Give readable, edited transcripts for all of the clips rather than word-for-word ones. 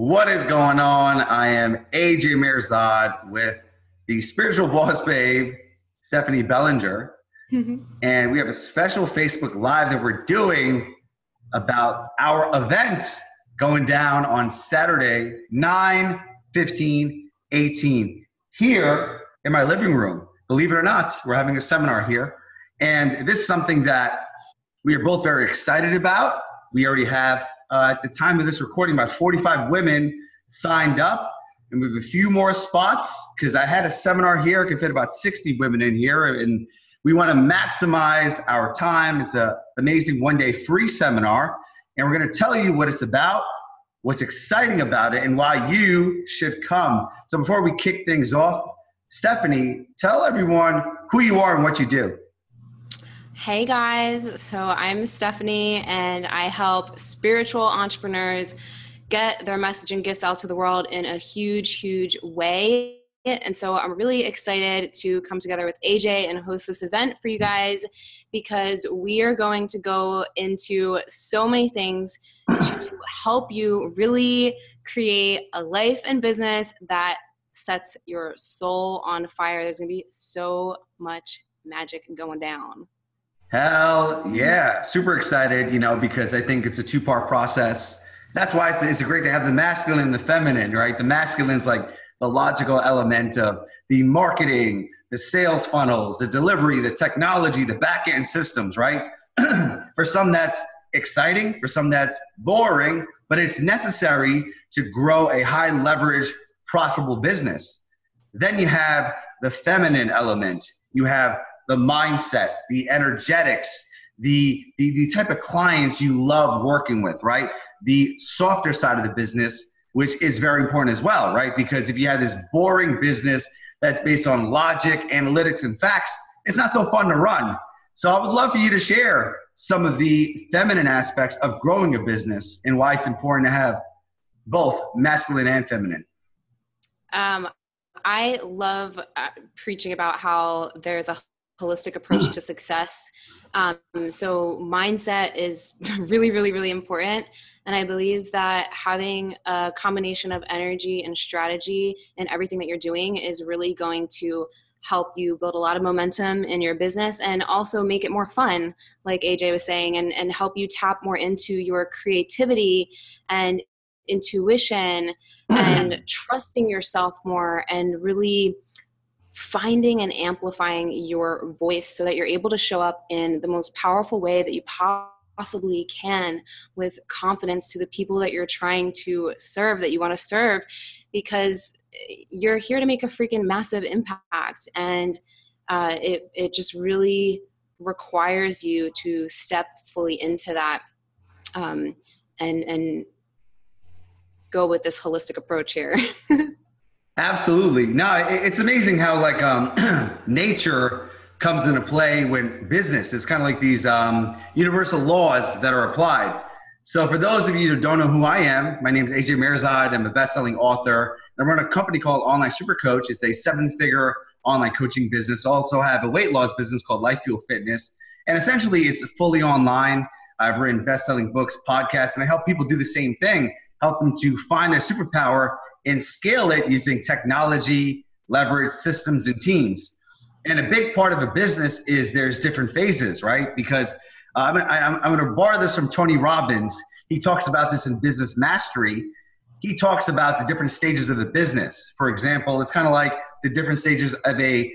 What is going on? I am AJ Mirzad with the spiritual boss babe, Stephanie Bellinger. And we have a special Facebook Live that we're doing about our event going down on Saturday, 9/15/18 here in my living room. Believe it or not, we're having a seminar here. And this is something that we are both very excited about. We already have, at the time of this recording, about 45 women signed up. And we have a few more spots because I had a seminar here. I could fit about 60 women in here. And we want to maximize our time. It's an amazing one-day free seminar. And we're going to tell you what it's about, what's exciting about it, and why you should come. So before we kick things off, Stephanie, tell everyone who you are and what you do. Hey guys, so I'm Stephanie and I help spiritual entrepreneurs get their message and gifts out to the world in a huge way. And so I'm really excited to come together with AJ and host this event for you guys because we are going to go into so many things to help you really create a life and business that sets your soul on fire. There's going to be so much magic going down. Hell yeah. Super excited, because I think it's a two-part process. That's why it's great to have the masculine and the feminine, right? The masculine is like the logical element of the marketing, the sales funnels, the delivery, the technology, the back-end systems, right? For some that's exciting, for some that's boring, but it's necessary to grow a high leverage, profitable business. Then you have the feminine element. You have the mindset, the energetics, the type of clients you love working with, right? The softer side of the business, which is very important as well, right? Because if you have this boring business that's based on logic, analytics, and facts, it's not so fun to run. So I would love for you to share some of the feminine aspects of growing a business and why it's important to have both masculine and feminine. I love preaching about how there's a holistic approach to success. So mindset is really important. And I believe that having a combination of energy and strategy in everything that you're doing is really going to help you build a lot of momentum in your business and also make it more fun, like AJ was saying, and help you tap more into your creativity and intuition and trusting yourself more and really finding and amplifying your voice so that you're able to show up in the most powerful way that you possibly can with confidence to the people that you're trying to serve, that you want to serve, because you're here to make a freaking massive impact. And it just really requires you to step fully into that and go with this holistic approach here. Absolutely. No, it's amazing how nature comes into play when business is kind of like these universal laws that are applied. So for those of you who don't know who I am, my name is AJ Mirzad. I'm a best-selling author. I run a company called Online Super Coach. It's a 7-figure online coaching business. I also have a weight loss business called Life Fuel Fitness. And essentially it's fully online. I've written best-selling books, podcasts, and I help people do the same thing, help them to find their superpower and scale it using technology, leverage, systems, and teams. And a big part of a business is there's different phases, right? Because I'm going to borrow this from Tony Robbins. He talks about this in Business Mastery. He talks about the different stages of the business. For example, it's kind of like the different stages of a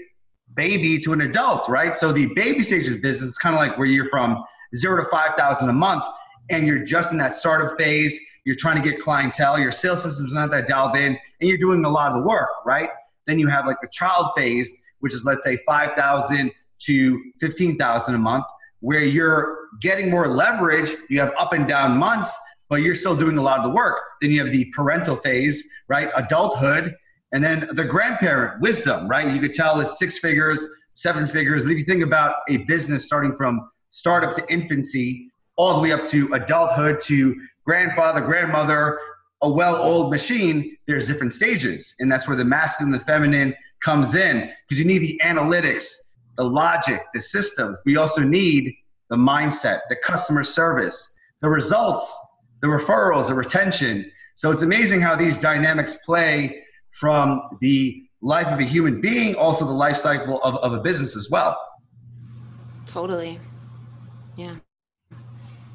baby to an adult, right? So the baby stage of business is kind of like where you're from 0 to 5,000 a month, and you're just in that startup phase. You're trying to get clientele, your sales system's not that dialed in, and you're doing a lot of the work, right? Then you have like the child phase, which is, let's say, 5,000 to 15,000 a month, where you're getting more leverage. You have up and down months, but you're still doing a lot of the work. Then you have the parental phase, right? Adulthood, and then the grandparent wisdom, right? You could tell it's 6 figures, 7 figures, but if you think about a business starting from startup to infancy, all the way up to adulthood to grandfather, grandmother, a well-oiled machine, there's different stages. And that's where the masculine and the feminine comes in, because you need the analytics, the logic, the systems. We also need the mindset, the customer service, the results, the referrals, the retention, So it's amazing how these dynamics play from the life of a human being, also the life cycle of a business as well. Totally. Yeah.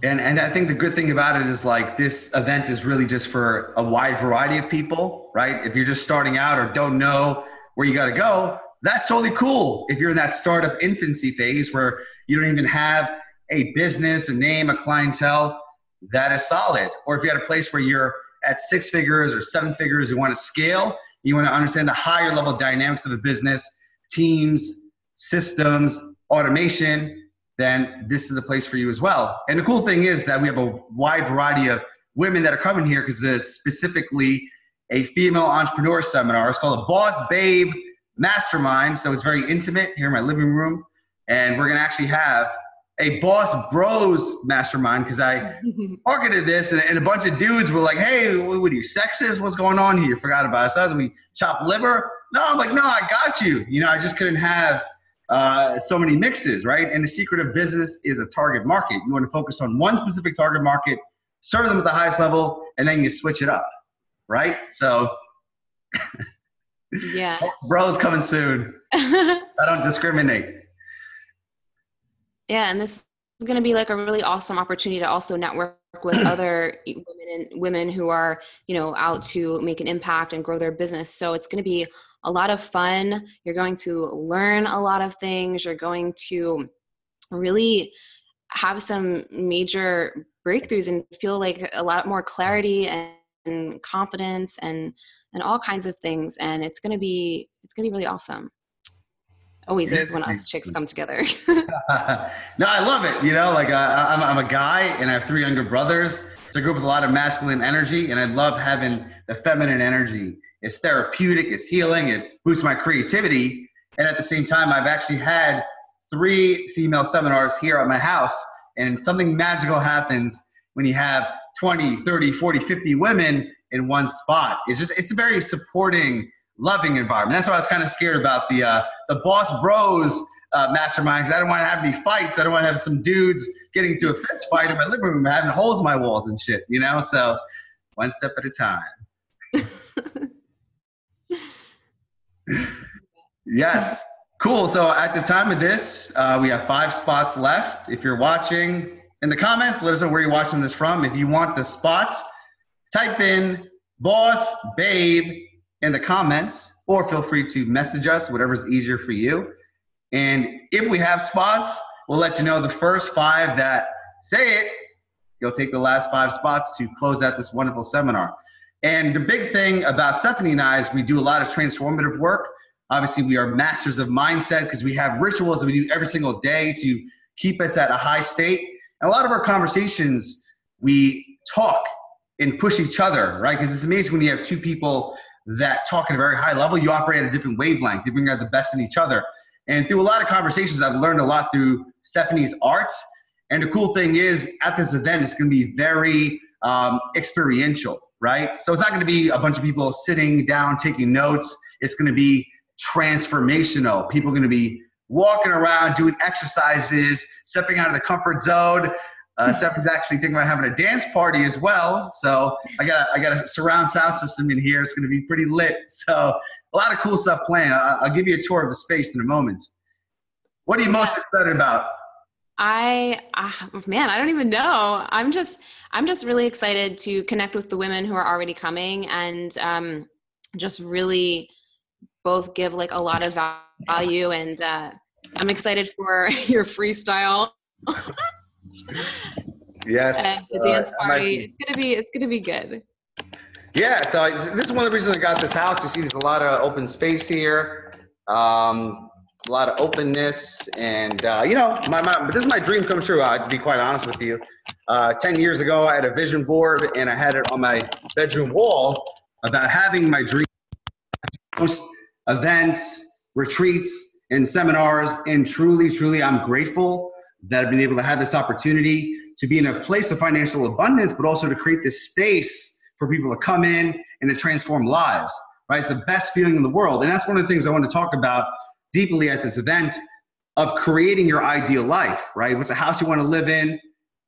And I think the good thing about it is like this event is really just for a wide variety of people, right? If you're just starting out or don't know where you got to go, that's totally cool. If you're in that startup infancy phase where you don't even have a business, a name, a clientele, that is solid. Or if you're at a place where you're at 6 figures or 7 figures, you want to scale, you want to understand the higher level dynamics of a business, teams, systems, automation, then this is the place for you as well. And the cool thing is that we have a wide variety of women that are coming here because it's specifically a female entrepreneur seminar. It's called a Boss Babe Mastermind. So it's very intimate here in my living room. And we're going to actually have a Boss Bros Mastermind because I marketed this and a bunch of dudes were like, hey, what are you, sexist? What's going on here? You forgot about us. So we chop liver? No, I'm like, no, I got you. You know, I just couldn't have so many mixes, right? And the secret of business is a target market. You want to focus on one specific target market, serve them at the highest level, and then you switch it up, right? So, yeah, bros coming soon. I don't discriminate. Yeah, and this is going to be like a really awesome opportunity to also network with other women who are, you know, out to make an impact and grow their business. So it's going to be a lot of fun. You're going to learn a lot of things. You're going to really have some major breakthroughs and feel like a lot more clarity and confidence and all kinds of things. And it's going to be really awesome. Always is when us chicks come together. No, I love it. You know, like I'm a guy and I have 3 younger brothers. So I grew up with a lot of masculine energy and I love having the feminine energy. It's therapeutic, it's healing, it boosts my creativity. And at the same time, I've actually had 3 female seminars here at my house and something magical happens when you have 20, 30, 40, 50 women in one spot. It's a very supporting, loving environment. That's why I was kind of scared about the Boss Bros Mastermind because I don't want to have any fights. I don't want to have some dudes getting into a fist fight in my living room, having holes in my walls and shit, you know? So one step at a time. Yes. Cool. So at the time of this, we have 5 spots left. If you're watching in the comments, let us know where you're watching this from. If you want the spot, type in Boss Babe in the comments, or feel free to message us, whatever's easier for you. And if we have spots, we'll let you know the first 5 that say it, you'll take the last 5 spots to close out this wonderful seminar. And the big thing about Stephanie and I is we do a lot of transformative work. Obviously, we are masters of mindset because we have rituals that we do every single day to keep us at a high state. And a lot of our conversations, we talk and push each other, right? Because it's amazing when you have 2 people that talk at a very high level, you operate at a different wavelength. You bring out the best in each other. And through a lot of conversations, I've learned a lot through Stephanie's art. And the cool thing is at this event, it's going to be very experiential, right? So it's not going to be a bunch of people sitting down, taking notes. It's going to be transformational. People are going to be walking around, doing exercises, stepping out of the comfort zone. Stephanie's actually thinking about having a dance party as well. So I got a surround sound system in here. It's going to be pretty lit. So a lot of cool stuff planned. I'll give you a tour of the space in a moment. What are you most excited about? Man, I don't even know. I'm just really excited to connect with the women who are already coming and just really both give like a lot of value. And I'm excited for your freestyle. Yes. And the dance party. It's gonna be good. Yeah. So this is one of the reasons I got this house. You see, there's a lot of open space here, a lot of openness, and you know, this is my dream come true. To be quite honest with you, 10 years ago, I had a vision board, and I had it on my bedroom wall about having my dream host events, retreats, and seminars. And truly, I'm grateful that I've been able to have this opportunity to be in a place of financial abundance, but also to create this space for people to come in and to transform lives, right? It's the best feeling in the world. And that's one of the things I want to talk about deeply at this event of creating your ideal life, right? What's the house you want to live in?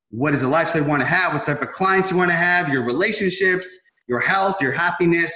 What is the lifestyle you want to have? What type of clients you want to have? Your relationships, your health, your happiness.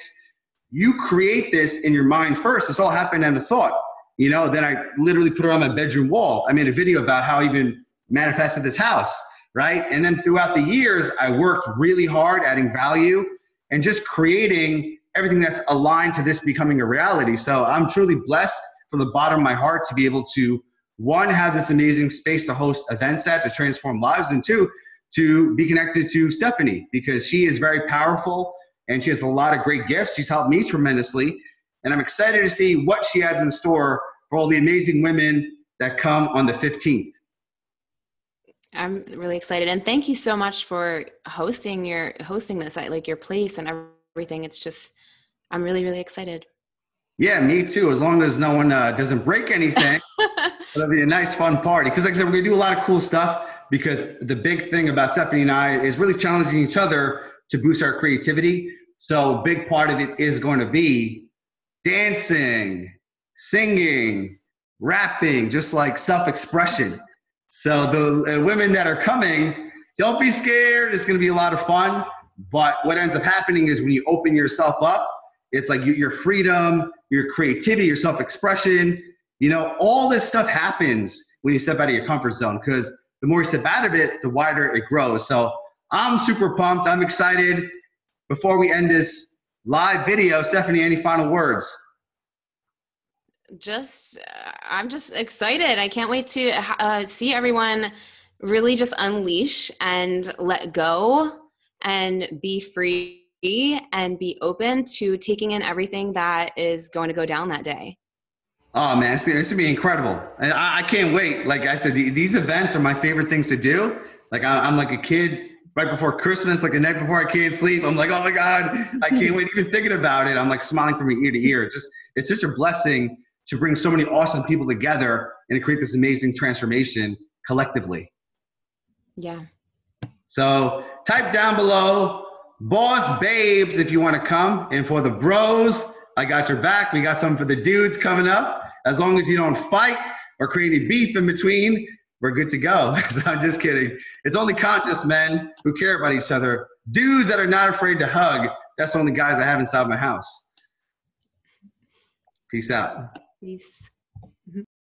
You create this in your mind first. It's all happened in a thought. You know, then I literally put it on my bedroom wall. I made a video about how I even manifested this house, right? And then throughout the years, I worked really hard adding value and just creating everything that's aligned to this becoming a reality. So I'm truly blessed from the bottom of my heart to be able to, one, have this amazing space to host events at, to transform lives, and two, to be connected to Stephanie, because she is very powerful and she has a lot of great gifts. She's helped me tremendously. And I'm excited to see what she has in store for all the amazing women that come on the 15th. I'm really excited. And thank you so much for hosting this at like your place and everything. It's just, I'm really, really excited. Yeah, me too. As long as no one doesn't break anything, it'll be a nice, fun party. Because like I said, we're going to do a lot of cool stuff, because the big thing about Stephanie and I is really challenging each other to boost our creativity. So a big part of it is going to be dancing, singing, rapping, just like self-expression. So the women that are coming, don't be scared. It's going to be a lot of fun. But what ends up happening is when you open yourself up, it's like your freedom, your creativity, your self-expression, you know, all this stuff happens when you step out of your comfort zone, because the more you step out of it, the wider it grows. So I'm super pumped. I'm excited. Before we end this live video, Stephanie, any final words? I'm just excited. I can't wait to see everyone really just unleash and let go and be free and be open to taking in everything that is going to go down that day. Oh man, it's gonna be incredible. And I can't wait. Like I said, these events are my favorite things to do. Like I'm like a kid right before Christmas, like the night before I can't sleep. I'm like, oh my God, I can't wait even thinking about it. I'm like smiling from ear to ear. It's such a blessing to bring so many awesome people together and to create this amazing transformation collectively. Yeah. So type down below, boss babes, if you want to come. And for the bros, I got your back. We got something for the dudes coming up. As long as you don't fight or create any beef in between, we're good to go. So I'm just kidding. It's only conscious men who care about each other. Dudes that are not afraid to hug, that's the only guys I have inside my house. Peace out. Peace.